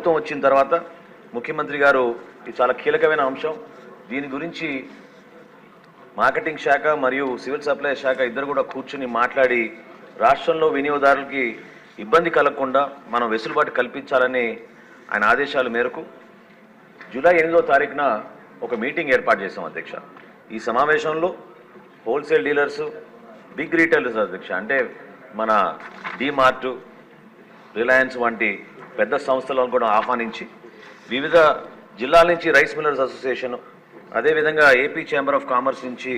ప్రభుత్వం వచ్చిన తర్వాత ముఖ్యమంత్రి గారు ఇది చాలా కీలకమైన అంశం. దీని గురించి మార్కెటింగ్ శాఖ మరియు సివిల్ సప్లై శాఖ ఇద్దరు కూడా కూర్చుని మాట్లాడి రాష్ట్రంలో వినియోగదారులకి ఇబ్బంది కలగకుండా మనం వెసులుబాటు కల్పించాలని ఆయన ఆదేశాల మేరకు జూలై 8వ తారీఖున ఒక మీటింగ్ ఏర్పాటు చేశాం అధ్యక్ష. ఈ సమావేశంలో హోల్సేల్ డీలర్స్, బిగ్ రీటైలర్స్ అధ్యక్ష, అంటే మన డీమార్ట్, రిలయన్స్ వంటి పెద్ద సంస్థలను కూడా ఆహ్వానించి వివిధ జిల్లాల నుంచి రైస్ మిల్లర్స్ అసోసియేషన్, అదేవిధంగా ఏపీ ఛాంబర్ ఆఫ్ కామర్స్ నుంచి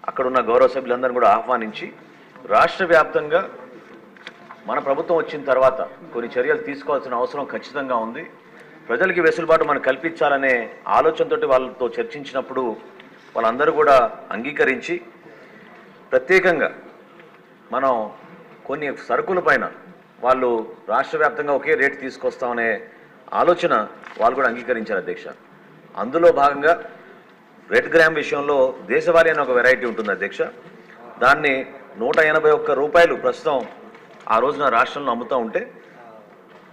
అక్కడున్న గౌరవ సభ్యులందరూ కూడా ఆహ్వానించి రాష్ట్ర వ్యాప్తంగా మన ప్రభుత్వం వచ్చిన తర్వాత కొన్ని చర్యలు తీసుకోవాల్సిన అవసరం ఖచ్చితంగా ఉంది. ప్రజలకి వెసులుబాటు మనం కల్పించాలనే ఆలోచనతోటి వాళ్ళతో చర్చించినప్పుడు వాళ్ళందరూ కూడా అంగీకరించి ప్రత్యేకంగా మనం కొన్ని సరుకుల పైన వాళ్ళు రాష్ట్ర వ్యాప్తంగా ఒకే రేటు తీసుకొస్తామనే ఆలోచన వాళ్ళు కూడా అంగీకరించారు అధ్యక్ష. అందులో భాగంగా రెడ్ గ్రామ్ విషయంలో దేశవాళీ అనే ఒక వెరైటీ ఉంటుంది అధ్యక్ష. దాన్ని 181 రూపాయలు ప్రస్తుతం ఆ రోజున రాష్ట్రంలో అమ్ముతూ ఉంటే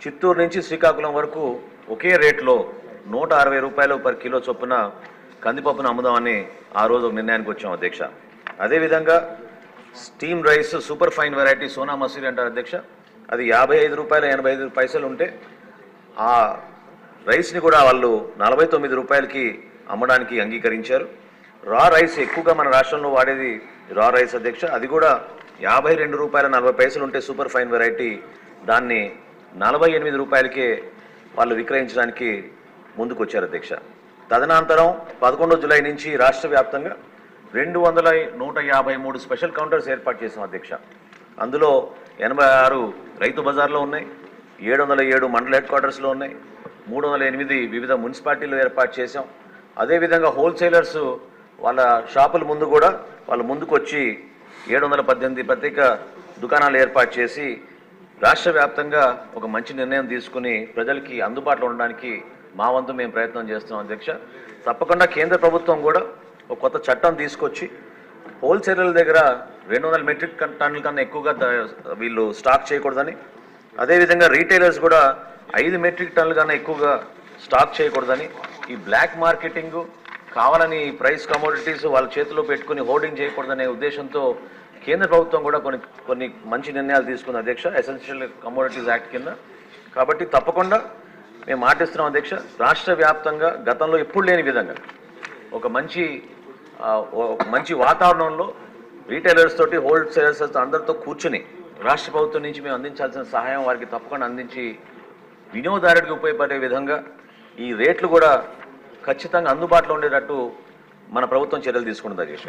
చిత్తూరు నుంచి శ్రీకాకుళం వరకు ఒకే రేట్లో 160 రూపాయలు పర్ కిలో చొప్పున కందిపప్పును అమ్ముదామని ఆ రోజు ఒక నిర్ణయానికి వచ్చాం అధ్యక్ష. అదేవిధంగా steam rice super fine variety Sona Masuri అంటారు అధ్యక్ష, అది 55 రూపాయలు 85 పైసలు ఉంటే ఆ రైస్ని కూడా వాళ్ళు 49 రూపాయలకి అమ్మడానికి అంగీకరించారు. రా రైస్ ఎక్కువగా మన రాష్ట్రంలో వాడేది రా రైస్ అధ్యక్ష, అది కూడా 52 రూపాయల 40 పైసలు ఉంటే సూపర్ ఫైన్ వెరైటీ దాన్ని 48 రూపాయలకే వాళ్ళు విక్రయించడానికి ముందుకు వచ్చారు అధ్యక్ష. తదనంతరం 11 జూలై నుంచి రాష్ట్ర వ్యాప్తంగా 153 స్పెషల్ కౌంటర్స్ ఏర్పాటు చేసాం అధ్యక్ష. అందులో 86 రైతు బజార్లో ఉన్నాయి, 707 మండల హెడ్ క్వార్టర్స్లో ఉన్నాయి, 308 వివిధ మున్సిపాలిటీలు ఏర్పాటు చేసాం. అదేవిధంగా హోల్సేలర్స్ వాళ్ళ షాపుల ముందు కూడా వాళ్ళు ముందుకు వచ్చి 718 ప్రత్యేక దుకాణాలు ఏర్పాటు చేసి రాష్ట్ర వ్యాప్తంగా ఒక మంచి నిర్ణయం తీసుకుని ప్రజలకి అందుబాటులో ఉండడానికి మా వంతు మేము ప్రయత్నం చేస్తున్నాం అధ్యక్ష. తప్పకుండా కేంద్ర ప్రభుత్వం కూడా ఒక కొత్త చట్టం తీసుకొచ్చి హోల్సేలర్ల దగ్గర 200 మెట్రిక్ టన్నుల కన్నా ఎక్కువగా వీళ్ళు స్టాక్ చేయకూడదని, అదేవిధంగా రీటైలర్స్ కూడా 5 మెట్రిక్ టన్నుల కన్నా ఎక్కువగా స్టాక్ చేయకూడదని, ఈ బ్లాక్ మార్కెటింగ్ కావాలని ప్రైస్ కమోడిటీస్ వాళ్ళ చేతిలో పెట్టుకుని హోర్డింగ్ చేయకూడదనే ఉద్దేశంతో కేంద్ర ప్రభుత్వం కూడా కొన్ని మంచి నిర్ణయాలు తీసుకుంది అధ్యక్ష, ఎసెన్షియల్ కమోడిటీస్ యాక్ట్ కింద. కాబట్టి తప్పకుండా మేము మాటిస్తున్నాం అధ్యక్ష, రాష్ట్ర వ్యాప్తంగా గతంలో ఎప్పుడు లేని విధంగా ఒక మంచి వాతావరణంలో రీటైలర్స్ తోటి హోల్సేలర్స్ అందరితో కూర్చుని రాష్ట్ర ప్రభుత్వం నుంచి మేము అందించాల్సిన సహాయం వారికి తప్పకుండా అందించి వినియోగదారుడికి ఉపయోగపడే విధంగా ఈ రేట్లు కూడా ఖచ్చితంగా అందుబాటులో ఉండేటట్టు మన ప్రభుత్వం చర్యలు తీసుకుంటుంది అధ్యక్ష.